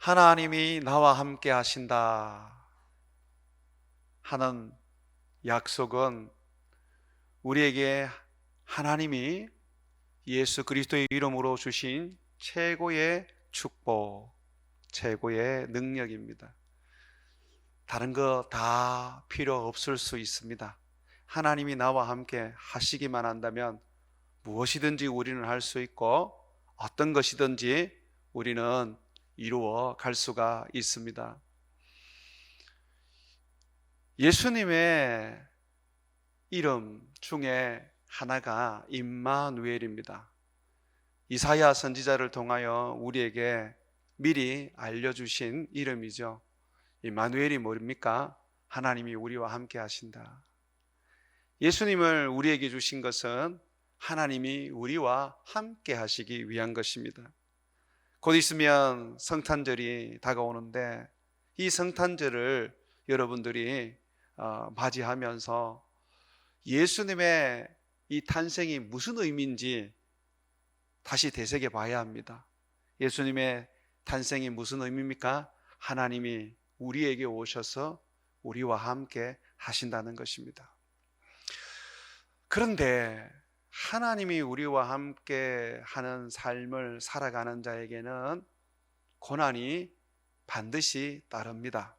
하나님이 나와 함께 하신다 하는 약속은 우리에게 하나님이 예수 그리스도의 이름으로 주신 최고의 축복, 최고의 능력입니다. 다른 거 다 필요 없을 수 있습니다. 하나님이 나와 함께 하시기만 한다면 무엇이든지 우리는 할 수 있고 어떤 것이든지 우리는 이루어 갈 수가 있습니다. 예수님의 이름 중에 하나가 임마누엘입니다. 이사야 선지자를 통하여 우리에게 미리 알려주신 이름이죠. 임마누엘이 뭡니까? 하나님이 우리와 함께 하신다. 예수님을 우리에게 주신 것은 하나님이 우리와 함께 하시기 위한 것입니다. 곧 있으면 성탄절이 다가오는데 이 성탄절을 여러분들이 맞이하면서 예수님의 이 탄생이 무슨 의미인지 다시 되새겨 봐야 합니다. 예수님의 탄생이 무슨 의미입니까? 하나님이 우리에게 오셔서 우리와 함께 하신다는 것입니다. 그런데 하나님이 우리와 함께 하는 삶을 살아가는 자에게는 고난이 반드시 따릅니다.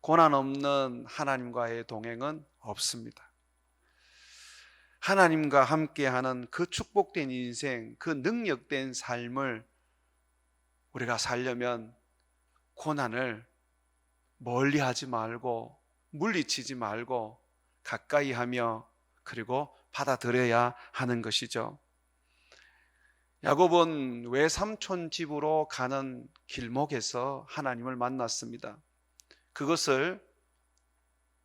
고난 없는 하나님과의 동행은 없습니다. 하나님과 함께하는 그 축복된 인생, 그 능력된 삶을 우리가 살려면 고난을 멀리하지 말고 물리치지 말고 가까이 하며 그리고 받아들여야 하는 것이죠. 야곱은 외삼촌 집으로 가는 길목에서 하나님을 만났습니다. 그것을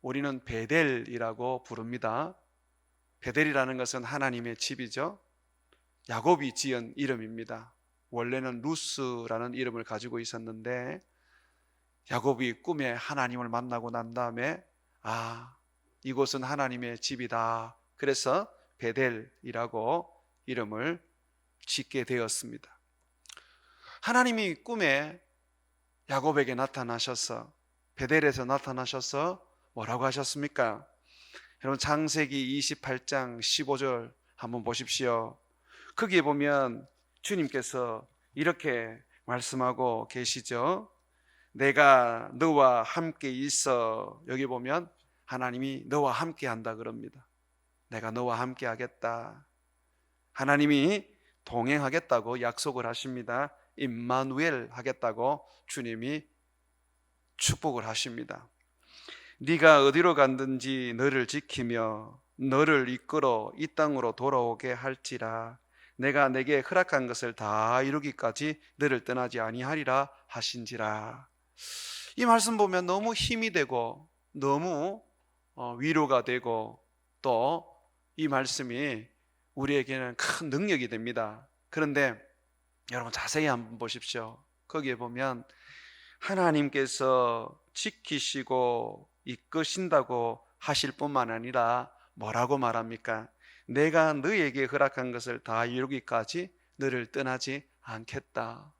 우리는 베델이라고 부릅니다. 베델이라는 것은 하나님의 집이죠. 야곱이 지은 이름입니다. 원래는 루스라는 이름을 가지고 있었는데 야곱이 꿈에 하나님을 만나고 난 다음에 이곳은 하나님의 집이다. 그래서 베델이라고 이름을 짓게 되었습니다. 하나님이 꿈에 야곱에게 나타나셔서 베델에서 나타나셔서 뭐라고 하셨습니까? 여러분 창세기 28장 15절 한번 보십시오. 거기에 보면 주님께서 이렇게 말씀하고 계시죠. 내가 너와 함께 있어. 여기 보면 하나님이 너와 함께 한다 그럽니다. 내가 너와 함께 하겠다. 하나님이 동행하겠다고 약속을 하십니다. 임마누엘 하겠다고 주님이 축복을 하십니다. 네가 어디로 갔든지 너를 지키며 너를 이끌어 이 땅으로 돌아오게 할지라. 내가 내게 허락한 것을 다 이루기까지 너를 떠나지 아니하리라 하신지라. 이 말씀 보면 너무 힘이 되고 너무 위로가 되고 또 이 말씀이 우리에게는 큰 능력이 됩니다. 그런데 여러분 자세히 한번 보십시오. 거기에 보면 하나님께서 지키시고 이끄신다고 하실 뿐만 아니라 뭐라고 말합니까? 내가 너에게 허락한 것을 다 이루기까지 너를 떠나지 않겠다.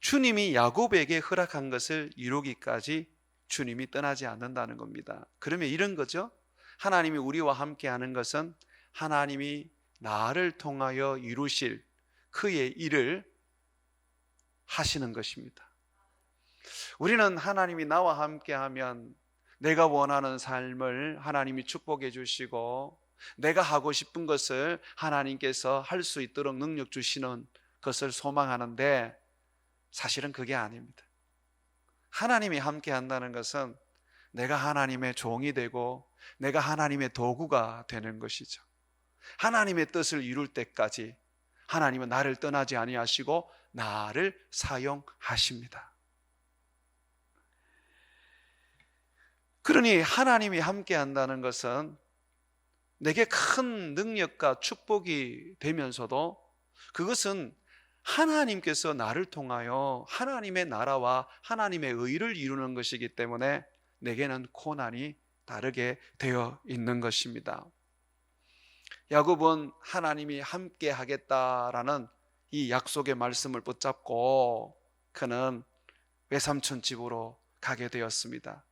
주님이 야곱에게 허락한 것을 이루기까지 주님이 떠나지 않는다는 겁니다. 그러면 이런 거죠. 하나님이 우리와 함께 하는 것은 하나님이 나를 통하여 이루실 그의 일을 하시는 것입니다. 우리는 하나님이 나와 함께 하면 내가 원하는 삶을 하나님이 축복해 주시고 내가 하고 싶은 것을 하나님께서 할 수 있도록 능력 주시는 것을 소망하는데 사실은 그게 아닙니다. 하나님이 함께 한다는 것은 내가 하나님의 종이 되고 내가 하나님의 도구가 되는 것이죠. 하나님의 뜻을 이룰 때까지 하나님은 나를 떠나지 아니하시고 나를 사용하십니다. 그러니 하나님이 함께 한다는 것은 내게 큰 능력과 축복이 되면서도 그것은 하나님께서 나를 통하여 하나님의 나라와 하나님의 의를 이루는 것이기 때문에 내게는 고난이 따르게 되어 있는 것입니다. 야곱은 하나님이 함께 하겠다라는 이 약속의 말씀을 붙잡고 그는 외삼촌 집으로 가게 되었습니다.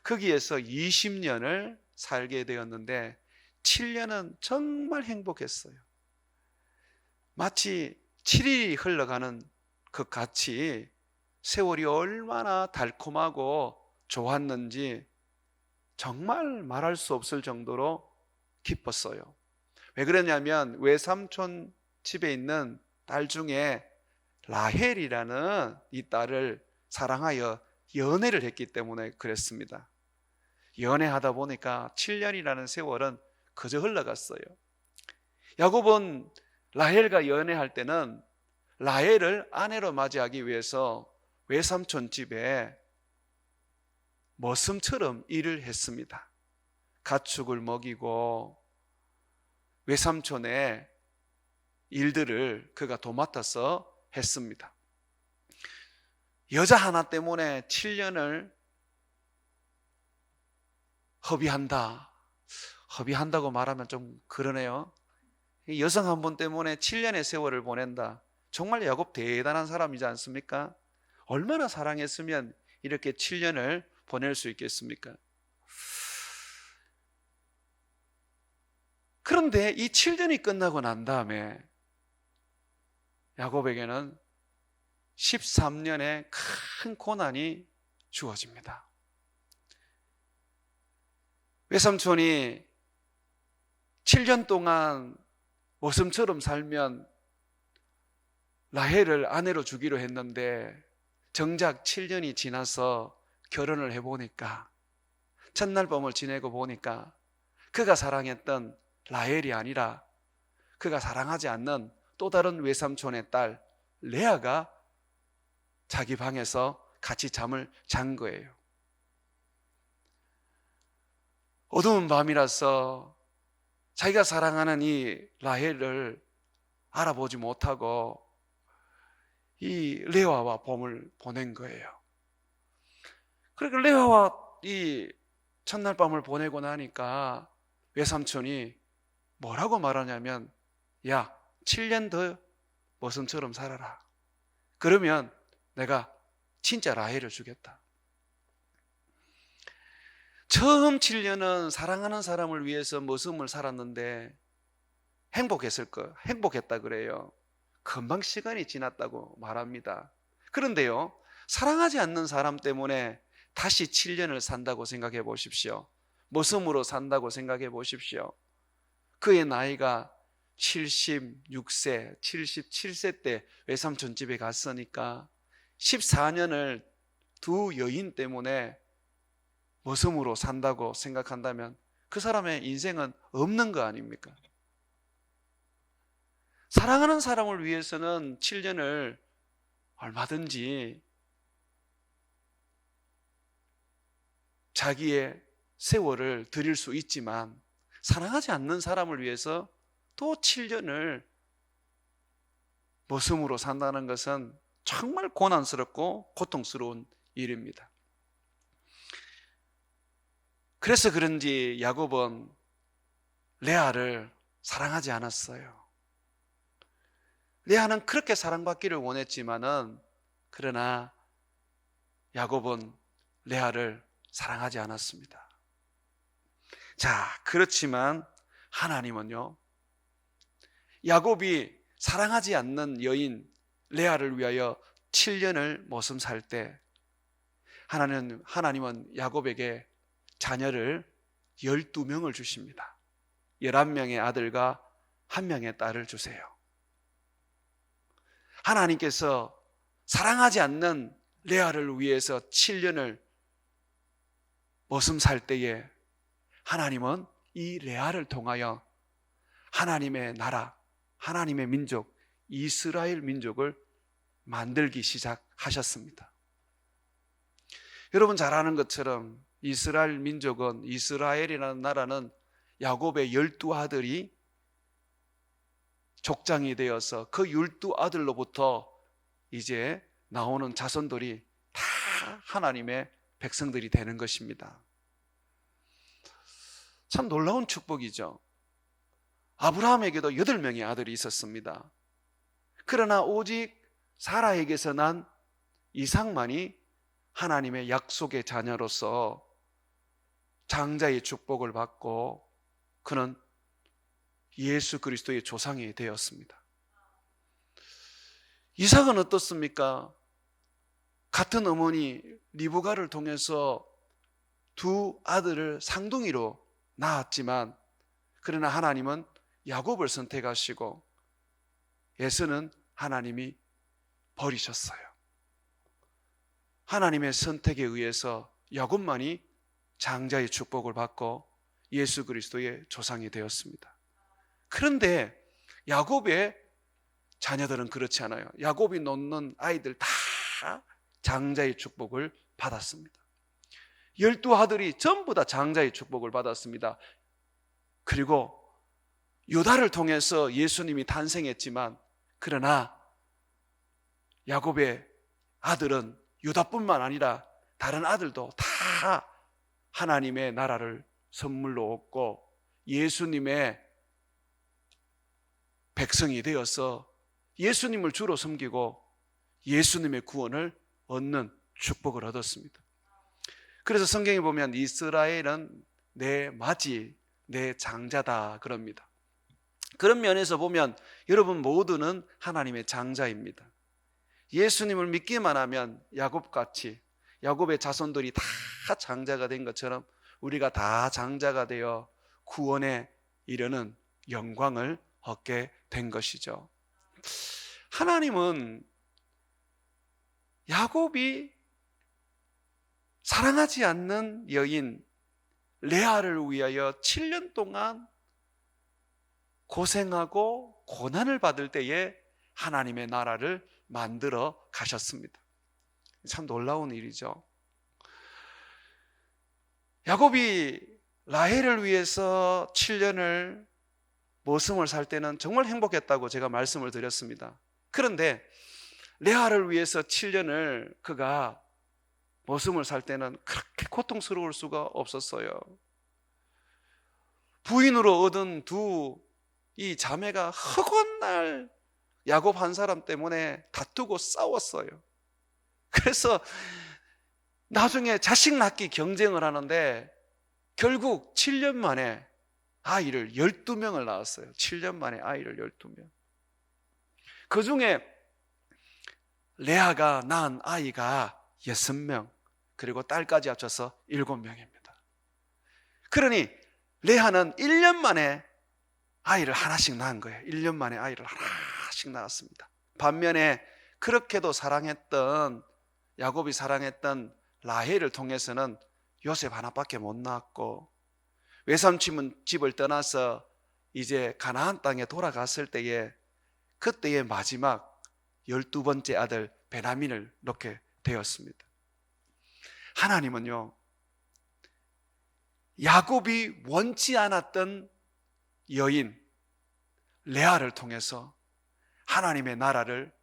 거기에서 20년을 살게 되었는데 7년은 정말 행복했어요. 마치 7일이 흘러가는 것 같이 세월이 얼마나 달콤하고 좋았는지 정말 말할 수 없을 정도로 기뻤어요. 왜 그러냐면 외삼촌 집에 있는 딸 중에 라헬이라는 이 딸을 사랑하여 연애를 했기 때문에 그랬습니다. 연애하다 보니까 7년이라는 세월은 그저 흘러갔어요. 야곱은 라헬과 연애할 때는 라헬을 아내로 맞이하기 위해서 외삼촌 집에 머슴처럼 일을 했습니다. 가축을 먹이고 외삼촌의 일들을 그가 도맡아서 했습니다. 여자 하나 때문에 7년을 허비한다고 말하면 좀 그러네요. 여성 한 분 때문에 7년의 세월을 보낸다. 정말 야곱 대단한 사람이지 않습니까? 얼마나 사랑했으면 이렇게 7년을 보낼 수 있겠습니까? 그런데 이 7년이 끝나고 난 다음에 야곱에게는 13년의 큰 고난이 주어집니다. 외삼촌이 7년 동안 모슴처럼 살면 라헬을 아내로 주기로 했는데 정작 7년이 지나서 결혼을 해보니까 첫날 밤을 지내고 보니까 그가 사랑했던 라헬이 아니라 그가 사랑하지 않는 또 다른 외삼촌의 딸 레아가 자기 방에서 같이 잠을 잔 거예요. 어두운 밤이라서 자기가 사랑하는 이 라헬을 알아보지 못하고 이 레아와 밤을 보낸 거예요. 그러니까 레아와 이 첫날 밤을 보내고 나니까 외삼촌이 뭐라고 말하냐면, 야, 7년 더 머슴처럼 살아라. 그러면 내가 진짜 라헬을 주겠다. 처음 7년은 사랑하는 사람을 위해서 머슴을 살았는데 행복했다 그래요. 금방 시간이 지났다고 말합니다. 그런데요, 사랑하지 않는 사람 때문에 다시 7년을 산다고 생각해 보십시오. 머슴으로 산다고 생각해 보십시오. 그의 나이가 76세, 77세 때 외삼촌 집에 갔으니까 14년을 두 여인 때문에 머슴으로 산다고 생각한다면 그 사람의 인생은 없는 거 아닙니까? 사랑하는 사람을 위해서는 7년을 얼마든지 자기의 세월을 드릴 수 있지만 사랑하지 않는 사람을 위해서 또 7년을 머슴으로 산다는 것은 정말 고난스럽고 고통스러운 일입니다. 그래서 그런지 야곱은 레아를 사랑하지 않았어요. 레아는 그렇게 사랑받기를 원했지만은 그러나 야곱은 레아를 사랑하지 않았습니다. 자, 그렇지만 하나님은요, 야곱이 사랑하지 않는 여인 레아를 위하여 7년을 머슴 살 때 하나님은 야곱에게 자녀를 12명을 주십니다. 11명의 아들과 1명의 딸을 주세요. 하나님께서 사랑하지 않는 레아를 위해서 7년을 머슴 살 때에 하나님은 이 레아를 통하여 하나님의 나라, 하나님의 민족, 이스라엘 민족을 만들기 시작하셨습니다. 여러분 잘 아는 것처럼 이스라엘 민족은, 이스라엘이라는 나라는 야곱의 12아들이 족장이 되어서 그 12아들로부터 이제 나오는 자손들이 다 하나님의 백성들이 되는 것입니다. 참 놀라운 축복이죠. 아브라함에게도 8명의 아들이 있었습니다. 그러나 오직 사라에게서 난 이삭만이 하나님의 약속의 자녀로서 장자의 축복을 받고 그는 예수 그리스도의 조상이 되었습니다. 이삭은 어떻습니까? 같은 어머니 리브가를 통해서 두 아들을 쌍둥이로 낳았지만 그러나 하나님은 야곱을 선택하시고 에서는 하나님이 버리셨어요. 하나님의 선택에 의해서 야곱만이 장자의 축복을 받고 예수 그리스도의 조상이 되었습니다. 그런데 야곱의 자녀들은 그렇지 않아요. 야곱이 놓는 아이들 다 장자의 축복을 받았습니다. 12아들이 전부 다 장자의 축복을 받았습니다. 그리고 유다를 통해서 예수님이 탄생했지만 그러나 야곱의 아들은 유다뿐만 아니라 다른 아들도 다 하나님의 나라를 선물로 얻고 예수님의 백성이 되어서 예수님을 주로 섬기고 예수님의 구원을 얻는 축복을 얻었습니다. 그래서 성경에 보면 이스라엘은 내 맞이, 내 장자다 그럽니다. 그런 면에서 보면 여러분 모두는 하나님의 장자입니다. 예수님을 믿기만 하면 야곱같이 야곱의 자손들이 다 장자가 된 것처럼 우리가 다 장자가 되어 구원에 이르는 영광을 얻게 된 것이죠. 하나님은 야곱이 사랑하지 않는 여인 레아를 위하여 7년 동안 고생하고 고난을 받을 때에 하나님의 나라를 만들어 가셨습니다. 참 놀라운 일이죠. 야곱이 라헬을 위해서 7년을 모슴을 살 때는 정말 행복했다고 제가 말씀을 드렸습니다. 그런데 레아를 위해서 7년을 그가 모슴을 살 때는 그렇게 고통스러울 수가 없었어요. 부인으로 얻은 두 이 자매가 허건날 야곱 한 사람 때문에 다투고 싸웠어요. 그래서 나중에 자식 낳기 경쟁을 하는데 결국 7년 만에 아이를 12명을 낳았어요. 7년 만에 아이를 12명. 그 중에 레아가 낳은 아이가 6명, 그리고 딸까지 합쳐서 7명입니다. 그러니 레아는 1년 만에 아이를 하나씩 낳은 거예요. 1년 만에 아이를 하나씩 낳았습니다. 반면에 그렇게도 사랑했던 야곱이 사랑했던 라헬을 통해서는 요셉 하나밖에 못 낳았고 외삼촌은 집을 떠나서 이제 가나안 땅에 돌아갔을 때에 그때의 마지막 12번째 아들 베냐민을 낳게 되었습니다. 하나님은요, 야곱이 원치 않았던 여인 레아를 통해서 하나님의 나라를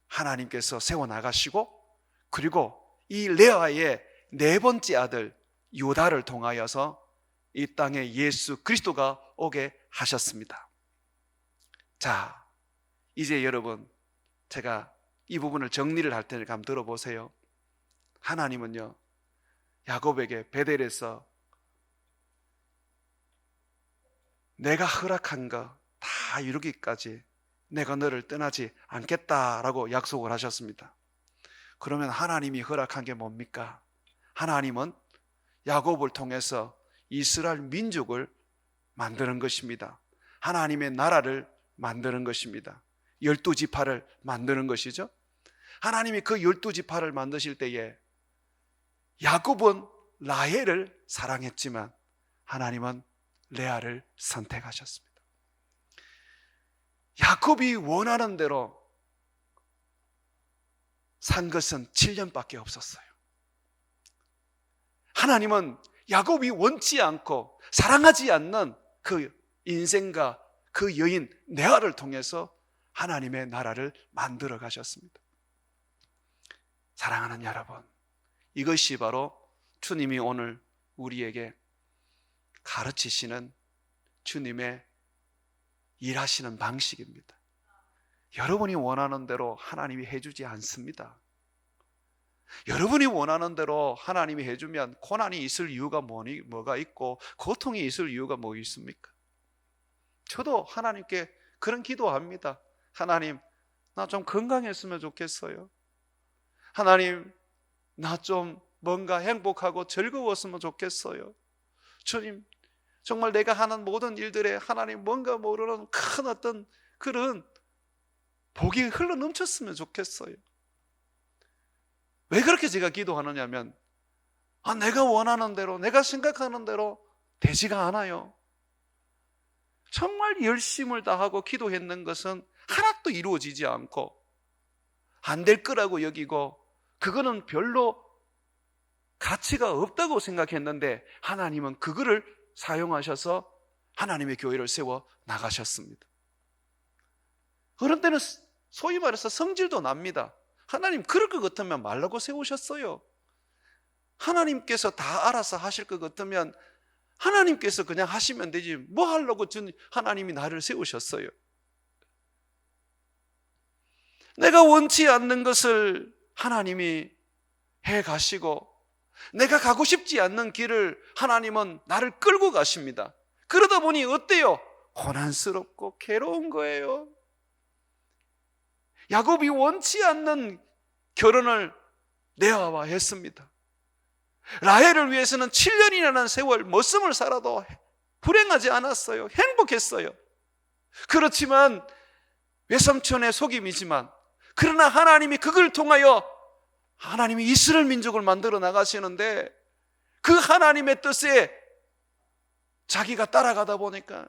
하나님께서 세워나가시고 그리고 이 레아의 4번째 아들 유다를 통하여서 이 땅에 예수 그리스도가 오게 하셨습니다. 자, 이제 여러분 제가 이 부분을 정리를 할 테니까 한번 들어보세요. 하나님은요, 야곱에게 베델에서 내가 허락한 거 다 이루기까지 내가 너를 떠나지 않겠다라고 약속을 하셨습니다. 그러면 하나님이 허락한 게 뭡니까? 하나님은 야곱을 통해서 이스라엘 민족을 만드는 것입니다. 하나님의 나라를 만드는 것입니다. 12지파를 만드는 것이죠. 하나님이 그 12지파를 만드실 때에 야곱은 라헬을 사랑했지만 하나님은 레아를 선택하셨습니다. 야곱이 원하는 대로 산 것은 7년밖에 없었어요. 하나님은 야곱이 원치 않고 사랑하지 않는 그 인생과 그 여인 레아를 통해서 하나님의 나라를 만들어 가셨습니다. 사랑하는 여러분, 이것이 바로 주님이 오늘 우리에게 가르치시는 주님의 일하시는 방식입니다. 여러분이 원하는 대로 하나님이 해주지 않습니다. 여러분이 원하는 대로 하나님이 해주면 고난이 있을 이유가 뭐가 있고 고통이 있을 이유가 뭐 있습니까? 저도 하나님께 그런 기도합니다. 하나님, 나 좀 건강했으면 좋겠어요. 하나님, 나 좀 뭔가 행복하고 즐거웠으면 좋겠어요. 주님, 정말 내가 하는 모든 일들에 하나님 뭔가 모르는 큰 어떤 그런 복이 흘러 넘쳤으면 좋겠어요. 왜 그렇게 제가 기도하느냐면 내가 원하는 대로, 내가 생각하는 대로 되지가 않아요. 정말 열심을 다하고 기도했는 것은 하나도 이루어지지 않고 안 될 거라고 여기고 그거는 별로 가치가 없다고 생각했는데 하나님은 그거를 사용하셔서 하나님의 교회를 세워 나가셨습니다. 그런 때는 소위 말해서 성질도 납니다. 하나님 그럴 것 같으면 말라고 세우셨어요. 하나님께서 다 알아서 하실 것 같으면 하나님께서 그냥 하시면 되지 뭐 하려고 하나님이 나를 세우셨어요. 내가 원치 않는 것을 하나님이 해 가시고 내가 가고 싶지 않는 길을 하나님은 나를 끌고 가십니다. 그러다 보니 어때요? 고난스럽고 괴로운 거예요. 야곱이 원치 않는 결혼을 레아와 했습니다. 라헬을 위해서는 7년이라는 세월 머슴을 살아도 불행하지 않았어요. 행복했어요. 그렇지만 외삼촌의 속임이지만 그러나 하나님이 그걸 통하여 하나님이 이스라엘 민족을 만들어 나가시는데 그 하나님의 뜻에 자기가 따라가다 보니까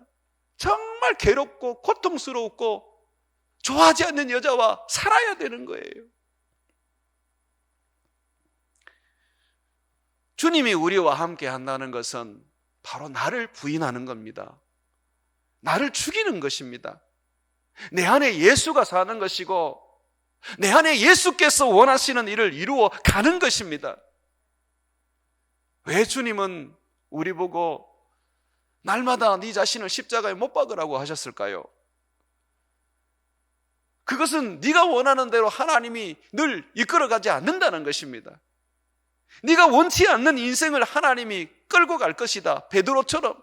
정말 괴롭고 고통스럽고 좋아하지 않는 여자와 살아야 되는 거예요. 주님이 우리와 함께 한다는 것은 바로 나를 부인하는 겁니다. 나를 죽이는 것입니다. 내 안에 예수가 사는 것이고 내 안에 예수께서 원하시는 일을 이루어 가는 것입니다. 왜 주님은 우리 보고 날마다 네 자신을 십자가에 못 박으라고 하셨을까요? 그것은 네가 원하는 대로 하나님이 늘 이끌어가지 않는다는 것입니다. 네가 원치 않는 인생을 하나님이 끌고 갈 것이다. 베드로처럼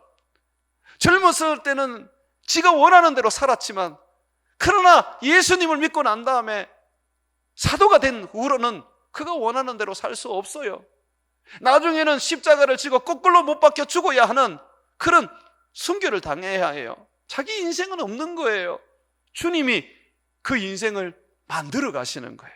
젊었을 때는 지가 원하는 대로 살았지만 그러나 예수님을 믿고 난 다음에 사도가 된 후로는 그가 원하는 대로 살 수 없어요. 나중에는 십자가를 지고 거꾸로 못 박혀 죽어야 하는 그런 순교를 당해야 해요. 자기 인생은 없는 거예요. 주님이 그 인생을 만들어 가시는 거예요.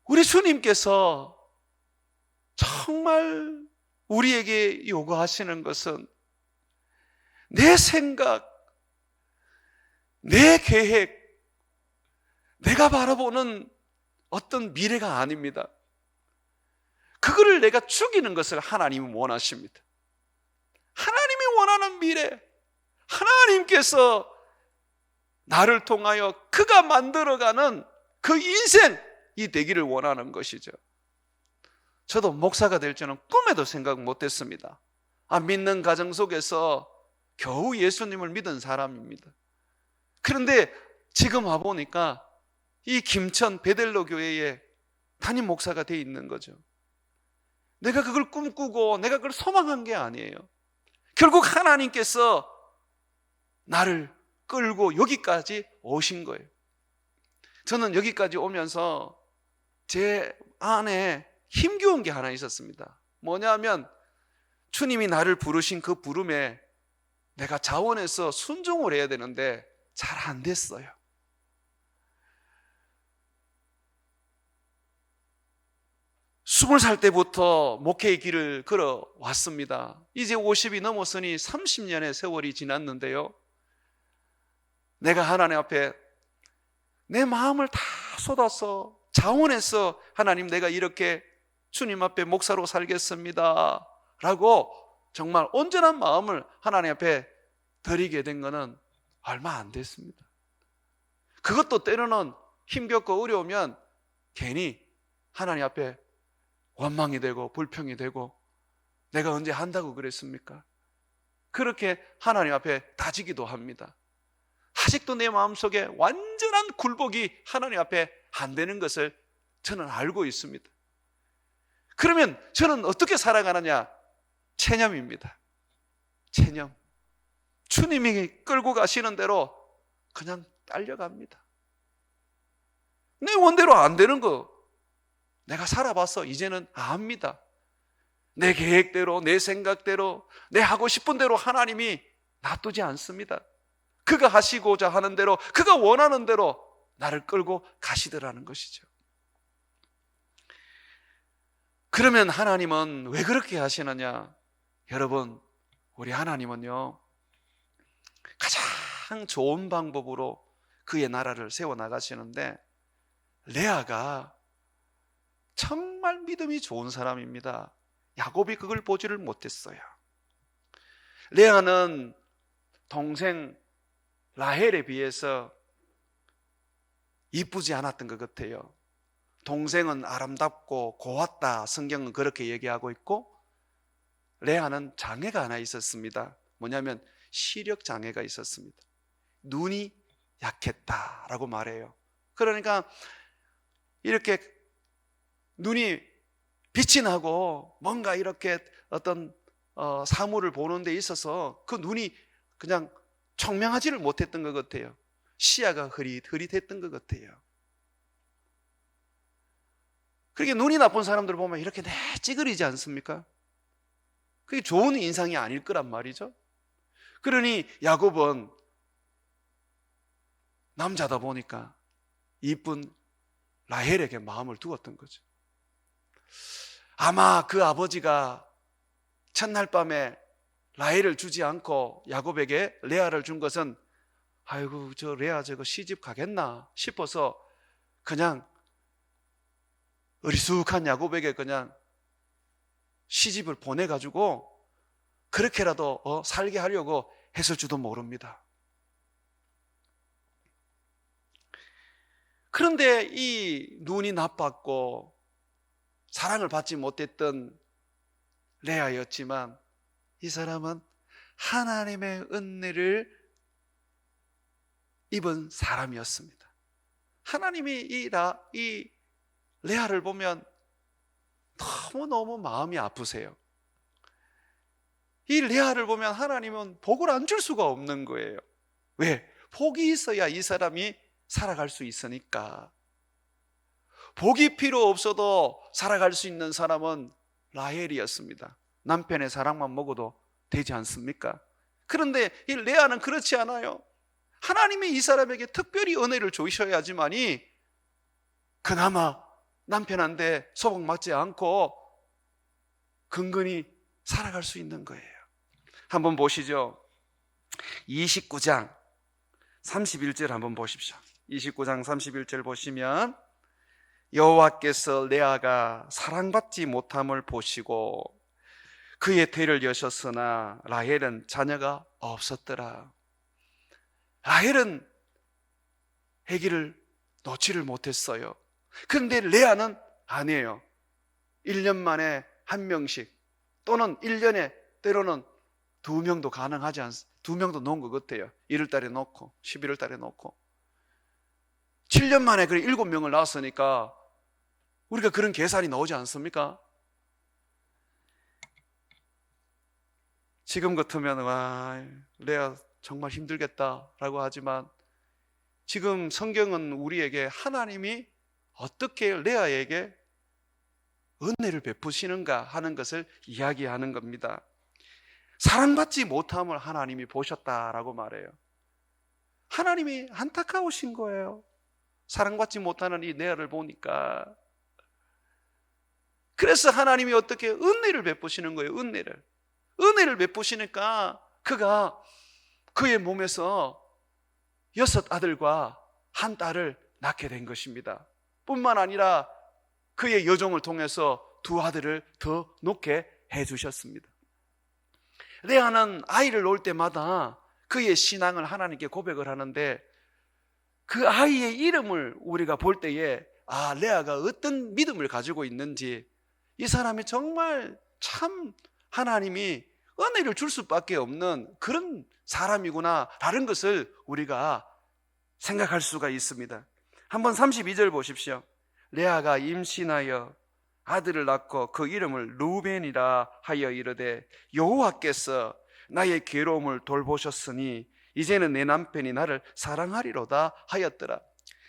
우리 주님께서 정말 우리에게 요구하시는 것은 내 생각, 내 계획, 내가 바라보는 어떤 미래가 아닙니다. 그거를 내가 죽이는 것을 하나님은 원하십니다. 하나님이 원하는 미래, 하나님께서 나를 통하여 그가 만들어가는 그 인생이 되기를 원하는 것이죠. 저도 목사가 될 줄은 꿈에도 생각 못했습니다. 믿는 가정 속에서 겨우 예수님을 믿은 사람입니다. 그런데 지금 와보니까 이 김천 베델로 교회에 담임 목사가 돼 있는 거죠. 내가 그걸 꿈꾸고 내가 그걸 소망한 게 아니에요. 결국 하나님께서 나를 끌고 여기까지 오신 거예요. 저는 여기까지 오면서 제 안에 힘겨운 게 하나 있었습니다. 뭐냐면 주님이 나를 부르신 그 부름에 내가 자원해서 순종을 해야 되는데 잘 안 됐어요. 스물 살 때부터 목회의 길을 걸어왔습니다. 이제 50이 넘었으니 30년의 세월이 지났는데요, 내가 하나님 앞에 내 마음을 다 쏟아서 자원해서 하나님, 내가 이렇게 주님 앞에 목사로 살겠습니다 라고 정말 온전한 마음을 하나님 앞에 드리게 된 것은 얼마 안 됐습니다. 그것도 때로는 힘겹고 어려우면 괜히 하나님 앞에 원망이 되고 불평이 되고 내가 언제 한다고 그랬습니까? 그렇게 하나님 앞에 다지기도 합니다. 아직도 내 마음속에 완전한 굴복이 하나님 앞에 안 되는 것을 저는 알고 있습니다. 그러면 저는 어떻게 살아가느냐? 체념입니다. 체념. 주님이 끌고 가시는 대로 그냥 딸려갑니다. 내 원대로 안 되는 거 내가 살아봐서 이제는 압니다. 내 계획대로, 내 생각대로, 내 하고 싶은 대로 하나님이 놔두지 않습니다. 그가 하시고자 하는 대로, 그가 원하는 대로 나를 끌고 가시더라는 것이죠. 그러면 하나님은 왜 그렇게 하시느냐? 여러분, 우리 하나님은요, 가장 좋은 방법으로 그의 나라를 세워나가시는데, 레아가 정말 믿음이 좋은 사람입니다. 야곱이 그걸 보지를 못했어요. 레아는 동생 라헬에 비해서 이쁘지 않았던 것 같아요. 동생은 아름답고 고왔다, 성경은 그렇게 얘기하고 있고, 레아는 장애가 하나 있었습니다. 뭐냐면 시력 장애가 있었습니다. 눈이 약했다라고 말해요. 그러니까 이렇게 눈이 빛이 나고 뭔가 이렇게 어떤 사물을 보는 데 있어서 그 눈이 그냥 청명하지를 못했던 것 같아요. 시야가 흐릿했던 것 같아요. 그렇게 눈이 나쁜 사람들 보면 이렇게 찌그리지 않습니까? 그게 좋은 인상이 아닐 거란 말이죠. 그러니 야곱은 남자다 보니까 이쁜 라헬에게 마음을 두었던 거죠. 아마 그 아버지가 첫날 밤에 라헬을 주지 않고 야곱에게 레아를 준 것은 아이고 저 레아 저거 시집 가겠나 싶어서 그냥 어리숙한 야곱에게 그냥 시집을 보내가지고 그렇게라도 살게 하려고 했을지도 모릅니다. 그런데 이 눈이 나빴고 사랑을 받지 못했던 레아였지만 이 사람은 하나님의 은혜를 입은 사람이었습니다. 하나님이 이 레아를 보면 너무너무 마음이 아프세요. 이 레아를 보면 하나님은 복을 안 줄 수가 없는 거예요. 왜? 복이 있어야 이 사람이 살아갈 수 있으니까. 복이 필요 없어도 살아갈 수 있는 사람은 라헬이었습니다. 남편의 사랑만 먹어도 되지 않습니까? 그런데 이 레아는 그렇지 않아요. 하나님이 이 사람에게 특별히 은혜를 주셔야지만이 그나마 남편한테 소복맞지 않고 근근히 살아갈 수 있는 거예요. 한번 보시죠. 29장 31절 한번 보십시오. 29장 31절 보시면 여호와께서 레아가 사랑받지 못함을 보시고 그의 태를 여셨으나 라헬은 자녀가 없었더라. 라헬은 아기를 놓지를 못했어요. 그런데 레아는 아니에요. 1년 만에 한 명씩 또는 1년에 때로는 2명도 가능하지 않습니다. 2명도 놓은 것 같아요. 1월 달에 놓고 11월 달에 놓고 7년 만에 그래 7명을 낳았으니까 우리가 그런 계산이 나오지 않습니까? 지금 같으면 와 레아 정말 힘들겠다라고 하지만 지금 성경은 우리에게 하나님이 어떻게 레아에게 은혜를 베푸시는가 하는 것을 이야기하는 겁니다. 사랑받지 못함을 하나님이 보셨다라고 말해요. 하나님이 안타까우신 거예요. 사랑받지 못하는 이 레아를 보니까. 그래서 하나님이 어떻게 은혜를 베푸시는 거예요. 은혜를 베푸시니까 그가 그의 몸에서 6 아들과 1 딸을 낳게 된 것입니다. 뿐만 아니라 그의 여종을 통해서 2 아들을 더 놓게 해주셨습니다. 레아는 아이를 놓을 때마다 그의 신앙을 하나님께 고백을 하는데 그 아이의 이름을 우리가 볼 때에 레아가 어떤 믿음을 가지고 있는지 이 사람이 정말 참 하나님이 은혜를 줄 수밖에 없는 그런 사람이구나라는 것을 우리가 생각할 수가 있습니다. 한번 32절 보십시오. 레아가 임신하여 아들을 낳고 그 이름을 루벤이라 하여 이르되 여호와께서 나의 괴로움을 돌보셨으니 이제는 내 남편이 나를 사랑하리로다 하였더라.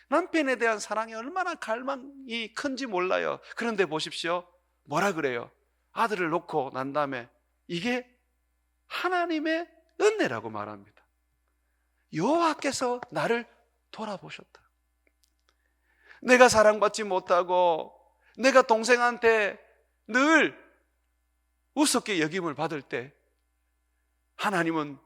남편에 대한 사랑이 얼마나 갈망이 큰지 몰라요. 그런데 보십시오. 뭐라 그래요? 아들을 놓고 난 다음에 이게 하나님의 은혜라고 말합니다. 여호와께서 나를 돌아보셨다. 내가 사랑받지 못하고 내가 동생한테 늘 우습게 여김을 받을 때 하나님은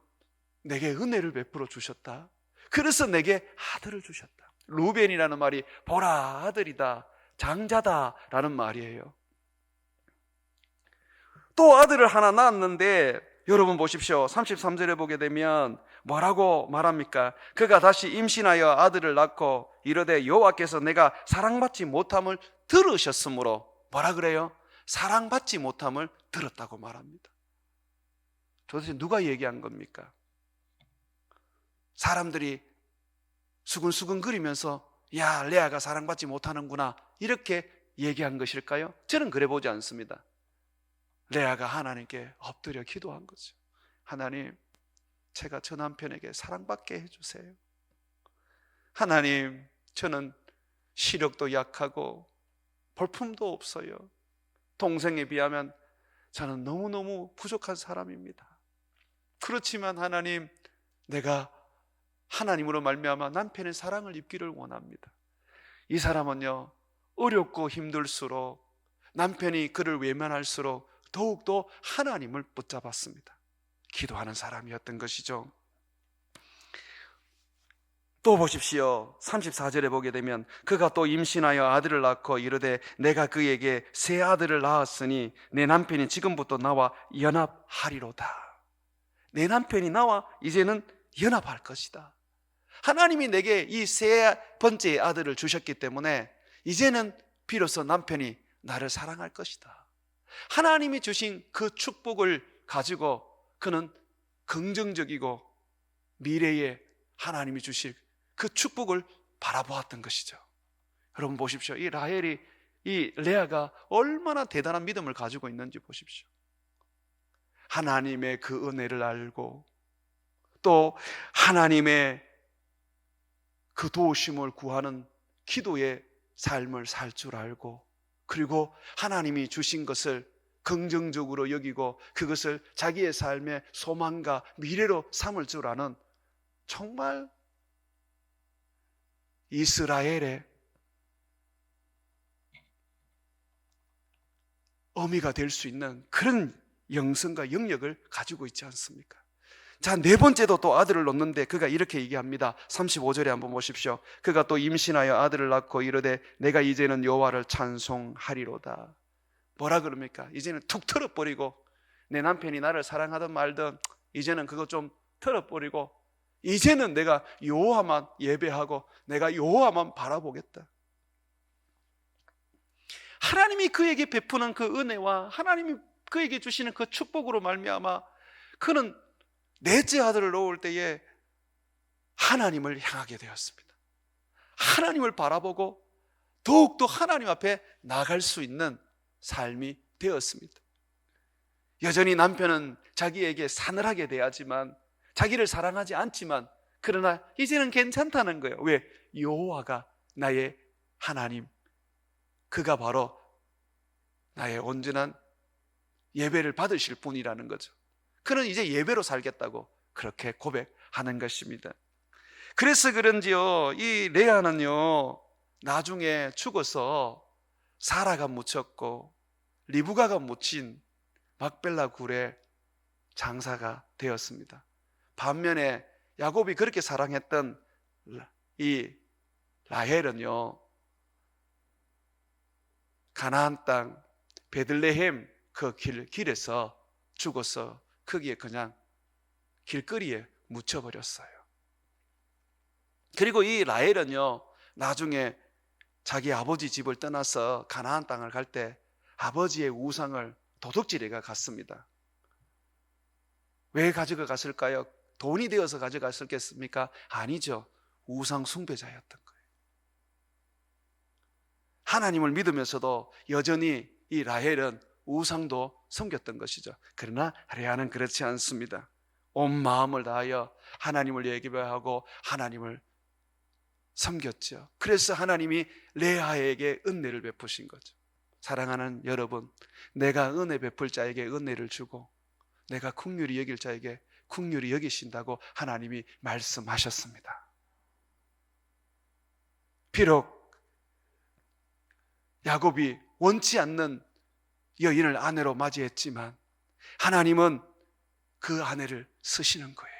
내게 은혜를 베풀어 주셨다. 그래서 내게 아들을 주셨다. 루벤이라는 말이 보라 아들이다, 장자다 라는 말이에요. 또 아들을 하나 낳았는데 여러분 보십시오. 33절에 보게 되면 뭐라고 말합니까? 그가 다시 임신하여 아들을 낳고 이르되 여호와께서 내가 사랑받지 못함을 들으셨으므로 뭐라 그래요? 사랑받지 못함을 들었다고 말합니다. 도대체 누가 얘기한 겁니까? 사람들이 수근수근거리면서 야, 레아가 사랑받지 못하는구나 이렇게 얘기한 것일까요? 저는 그래 보지 않습니다. 레아가 하나님께 엎드려 기도한 거죠. 하나님, 제가 저 남편에게 사랑받게 해주세요. 하나님, 저는 시력도 약하고 볼품도 없어요. 동생에 비하면 저는 너무너무 부족한 사람입니다. 그렇지만 하나님, 내가 하나님으로 말미암아 남편의 사랑을 입기를 원합니다. 이 사람은요, 어렵고 힘들수록 남편이 그를 외면할수록 더욱더 하나님을 붙잡았습니다. 기도하는 사람이었던 것이죠. 또 보십시오. 34절에 보게 되면 그가 또 임신하여 아들을 낳고 이르되 내가 그에게 새 아들을 낳았으니 내 남편이 지금부터 나와 연합하리로다. 내 남편이 나와 이제는 연합할 것이다. 하나님이 내게 이 세 번째 아들을 주셨기 때문에 이제는 비로소 남편이 나를 사랑할 것이다. 하나님이 주신 그 축복을 가지고 그는 긍정적이고 미래에 하나님이 주실 그 축복을 바라보았던 것이죠. 여러분 보십시오. 이 라헬이, 이 레아가 얼마나 대단한 믿음을 가지고 있는지 보십시오. 하나님의 그 은혜를 알고 또 하나님의 그 도우심을 구하는 기도의 삶을 살 줄 알고 그리고 하나님이 주신 것을 긍정적으로 여기고 그것을 자기의 삶의 소망과 미래로 삼을 줄 아는 정말 이스라엘의 어미가 될 수 있는 그런 영성과 영역을 가지고 있지 않습니까? 자, 네 번째도 또 아들을 놓는데 그가 이렇게 얘기합니다. 35절에 한번 보십시오. 그가 또 임신하여 아들을 낳고 이르되 내가 이제는 여호와를 찬송하리로다. 뭐라 그럽니까? 이제는 툭 털어버리고 내 남편이 나를 사랑하든 말든 이제는 그거 좀 털어버리고 이제는 내가 여호와만 예배하고 내가 여호와만 바라보겠다. 하나님이 그에게 베푸는 그 은혜와 하나님이 그에게 주시는 그 축복으로 말미암아 그는 넷째 아들을 놓을 때에 하나님을 향하게 되었습니다. 하나님을 바라보고 더욱더 하나님 앞에 나갈 수 있는 삶이 되었습니다. 여전히 남편은 자기에게 사늘하게 대하지만 자기를 사랑하지 않지만 그러나 이제는 괜찮다는 거예요. 왜? 여호와가 나의 하나님, 그가 바로 나의 온전한 예배를 받으실 분이라는 거죠. 그는 이제 예배로 살겠다고 그렇게 고백하는 것입니다. 그래서 그런지요, 이 레아는요 나중에 죽어서 사라가 묻혔고 리브가가 묻힌 막벨라 굴의 장사가 되었습니다. 반면에 야곱이 그렇게 사랑했던 이 라헬은요 가나안 땅 베들레헴 그 길에서 죽어서 거기에 그냥 길거리에 묻혀버렸어요. 그리고 이 라헬은요 나중에 자기 아버지 집을 떠나서 가나안 땅을 갈 때 아버지의 우상을 도둑질해가 갔습니다. 왜 가져가 갔을까요? 돈이 되어서 가져갔을겠습니까? 아니죠. 우상 숭배자였던 거예요. 하나님을 믿으면서도 여전히 이 라헬은 우상도 섬겼던 것이죠. 그러나 레아는 그렇지 않습니다. 온 마음을 다하여 하나님을 예배하고 하나님을 섬겼죠. 그래서 하나님이 레아에게 은혜를 베푸신 거죠. 사랑하는 여러분, 내가 은혜 베풀 자에게 은혜를 주고 내가 긍휼히 여길 자에게 긍휼히 여기신다고 하나님이 말씀하셨습니다. 비록 야곱이 원치 않는 여인을 아내로 맞이했지만 하나님은 그 아내를 쓰시는 거예요.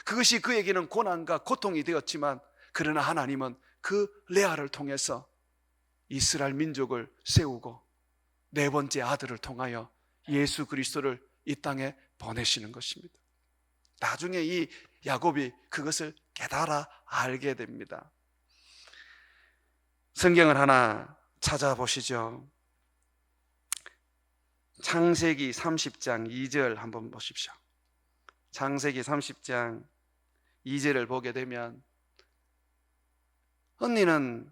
그것이 그에게는 고난과 고통이 되었지만 그러나 하나님은 그 레아를 통해서 이스라엘 민족을 세우고 네 번째 아들을 통하여 예수 그리스도를 이 땅에 보내시는 것입니다. 나중에 이 야곱이 그것을 깨달아 알게 됩니다. 성경을 하나 찾아보시죠. 창세기 30장 2절 한번 보십시오. 창세기 30장 2절을 보게 되면 언니는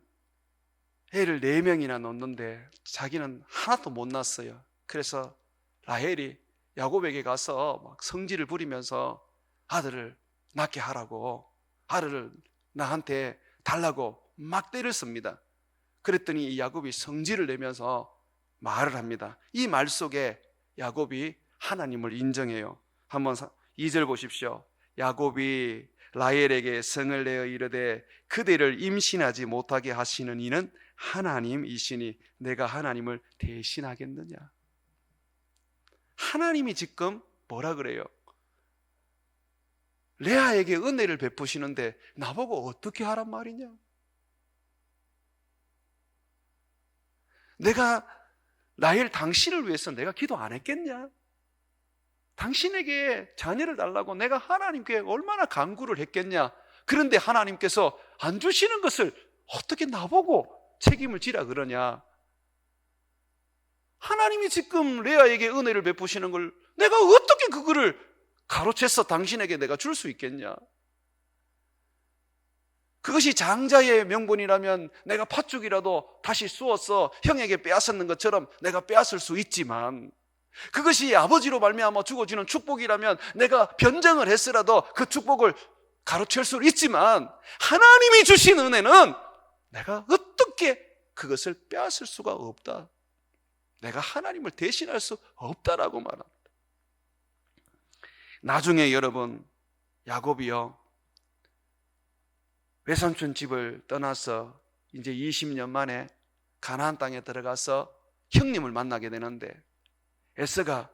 애를 4명이나 놓는데 자기는 하나도 못 낳았어요. 그래서 라헬이 야곱에게 가서 막 성질을 부리면서 아들을 낳게 하라고, 아들을 나한테 달라고 막 때를 씁니다. 그랬더니 이 야곱이 성질을 내면서 말을 합니다. 이 말 속에 야곱이 하나님을 인정해요. 한번 2절 보십시오. 야곱이 라헬에게 성을 내어 이르되 그대를 임신하지 못하게 하시는 이는 하나님이시니 내가 하나님을 대신하겠느냐. 하나님이 지금 뭐라 그래요? 레아에게 은혜를 베푸시는데 나보고 어떻게 하란 말이냐? 내가 라헬 당신을 위해서 내가 기도 안 했겠냐? 당신에게 자녀를 달라고 내가 하나님께 얼마나 간구를 했겠냐? 그런데 하나님께서 안 주시는 것을 어떻게 나보고 책임을 지라 그러냐? 하나님이 지금 레아에게 은혜를 베푸시는 걸 내가 어떻게 그거를 가로채서 당신에게 내가 줄 수 있겠냐? 그것이 장자의 명분이라면 내가 팥죽이라도 다시 쑤어서 형에게 빼앗았는 것처럼 내가 빼앗을 수 있지만, 그것이 아버지로 말미암아 주어지는 축복이라면 내가 변정을 했으라도 그 축복을 가로챌 수 있지만, 하나님이 주신 은혜는 내가 어떻게 그것을 빼앗을 수가 없다. 내가 하나님을 대신할 수 없다라고 말합니다. 나중에 여러분, 야곱이요, 외삼촌 집을 떠나서 이제 20년 만에 가나안 땅에 들어가서 형님을 만나게 되는데, 에서가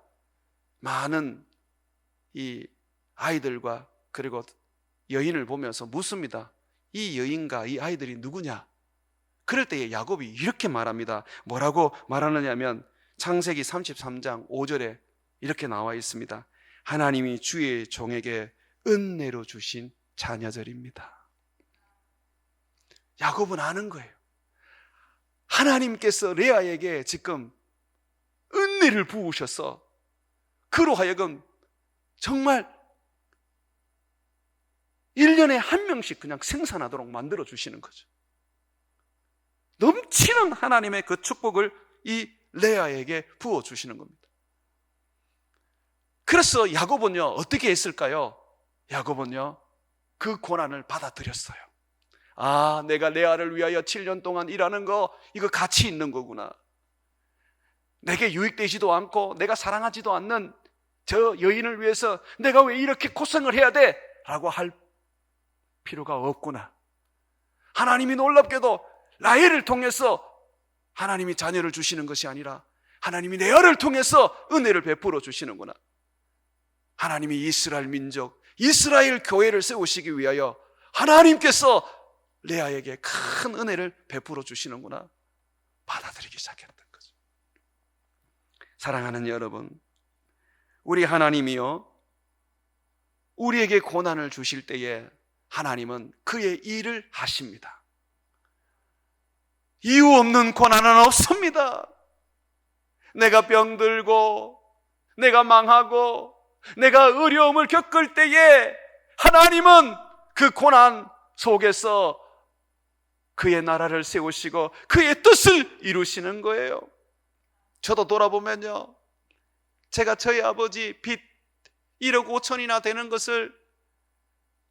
많은 이 아이들과 그리고 여인을 보면서 묻습니다. 이 여인과 이 아이들이 누구냐? 그럴 때에 야곱이 이렇게 말합니다. 뭐라고 말하느냐면 창세기 33장 5절에 이렇게 나와 있습니다. 하나님이 주의 종에게 은혜로 주신 자녀들입니다. 야곱은 아는 거예요. 하나님께서 레아에게 지금 은혜를 부으셔서 그로 하여금 정말 1년에 한 명씩 그냥 생산하도록 만들어 주시는 거죠. 넘치는 하나님의 그 축복을 이 레아에게 부어 주시는 겁니다. 그래서 야곱은요, 어떻게 했을까요? 야곱은요, 그 고난을 받아들였어요. 아, 내가 레아를 위하여 7년 동안 일하는 거, 이거 가치 있는 거구나. 내게 유익되지도 않고 내가 사랑하지도 않는 저 여인을 위해서 내가 왜 이렇게 고생을 해야 돼? 라고 할 필요가 없구나. 하나님이 놀랍게도 라헬을 통해서 하나님이 자녀를 주시는 것이 아니라 하나님이 레아를 통해서 은혜를 베풀어 주시는구나. 하나님이 이스라엘 민족, 이스라엘 교회를 세우시기 위하여 하나님께서 레아에게 큰 은혜를 베풀어 주시는구나. 받아들이기 시작했던 거죠. 사랑하는 여러분, 우리 하나님이요, 우리에게 고난을 주실 때에 하나님은 그의 일을 하십니다. 이유 없는 고난은 없습니다. 내가 병들고 내가 망하고 내가 어려움을 겪을 때에 하나님은 그 고난 속에서 그의 나라를 세우시고 그의 뜻을 이루시는 거예요. 저도 돌아보면요, 제가 저희 아버지 빚 1억 5천이나 되는 것을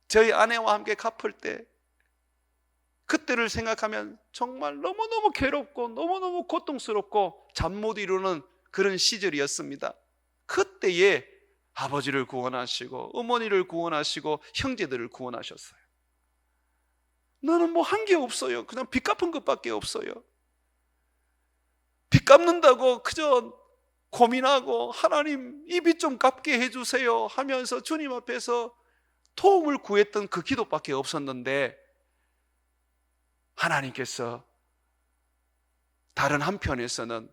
저희 아내와 함께 갚을 때, 그때를 생각하면 정말 너무너무 괴롭고 너무너무 고통스럽고 잠 못 이루는 그런 시절이었습니다. 그때에 아버지를 구원하시고 어머니를 구원하시고 형제들을 구원하셨어요. 나는 뭐 한 게 없어요. 그냥 빚 갚은 것밖에 없어요. 빚 갚는다고 그저 고민하고 하나님 이 빚 좀 갚게 해주세요 하면서 주님 앞에서 도움을 구했던 그 기도밖에 없었는데, 하나님께서 다른 한편에서는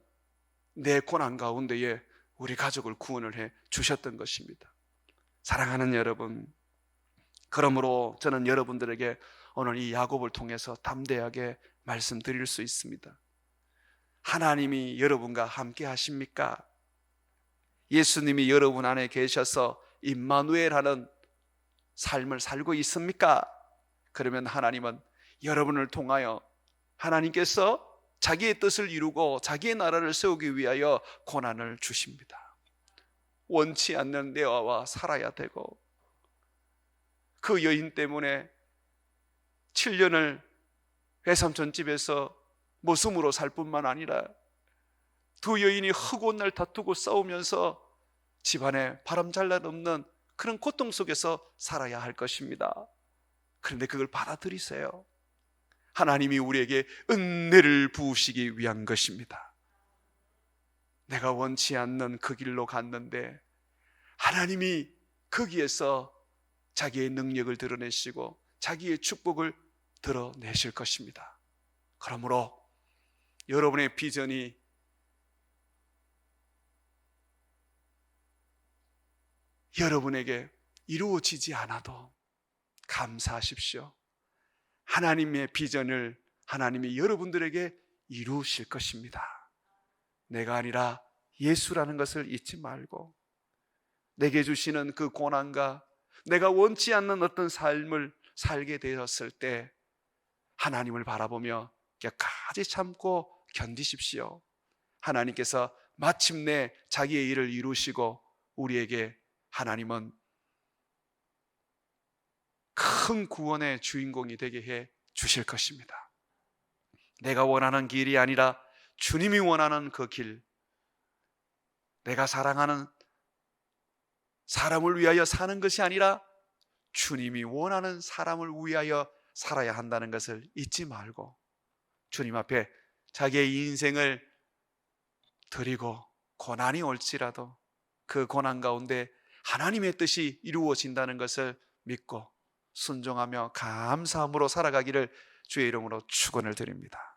내 고난 가운데에 우리 가족을 구원을 해 주셨던 것입니다. 사랑하는 여러분, 그러므로 저는 여러분들에게 오늘 이 야곱을 통해서 담대하게 말씀드릴 수 있습니다. 하나님이 여러분과 함께 하십니까? 예수님이 여러분 안에 계셔서 임마누엘하는 삶을 살고 있습니까? 그러면 하나님은 여러분을 통하여 하나님께서 자기의 뜻을 이루고 자기의 나라를 세우기 위하여 고난을 주십니다. 원치 않는 내아와 살아야 되고, 그 여인 때문에 7년을 외삼촌 집에서 머슴으로 살 뿐만 아니라 두 여인이 흑옷날 다투고 싸우면서 집안에 바람잘날 없는 그런 고통 속에서 살아야 할 것입니다. 그런데 그걸 받아들이세요. 하나님이 우리에게 은혜를 부으시기 위한 것입니다. 내가 원치 않는 그 길로 갔는데 하나님이 거기에서 자기의 능력을 드러내시고 자기의 축복을 드러내실 것입니다. 그러므로 여러분의 비전이 여러분에게 이루어지지 않아도 감사하십시오. 하나님의 비전을 하나님이 여러분들에게 이루실 것입니다. 내가 아니라 예수라는 것을 잊지 말고, 내게 주시는 그 고난과 내가 원치 않는 어떤 삶을 살게 되었을 때 하나님을 바라보며 끝까지 참고 견디십시오. 하나님께서 마침내 자기의 일을 이루시고 우리에게 하나님은 큰 구원의 주인공이 되게 해 주실 것입니다. 내가 원하는 길이 아니라 주님이 원하는 그 길, 내가 사랑하는 사람을 위하여 사는 것이 아니라 주님이 원하는 사람을 위하여 살아야 한다는 것을 잊지 말고 주님 앞에 자기의 인생을 드리고 고난이 올지라도 그 고난 가운데 하나님의 뜻이 이루어진다는 것을 믿고 순종하며 감사함으로 살아가기를 주의 이름으로 축원을 드립니다.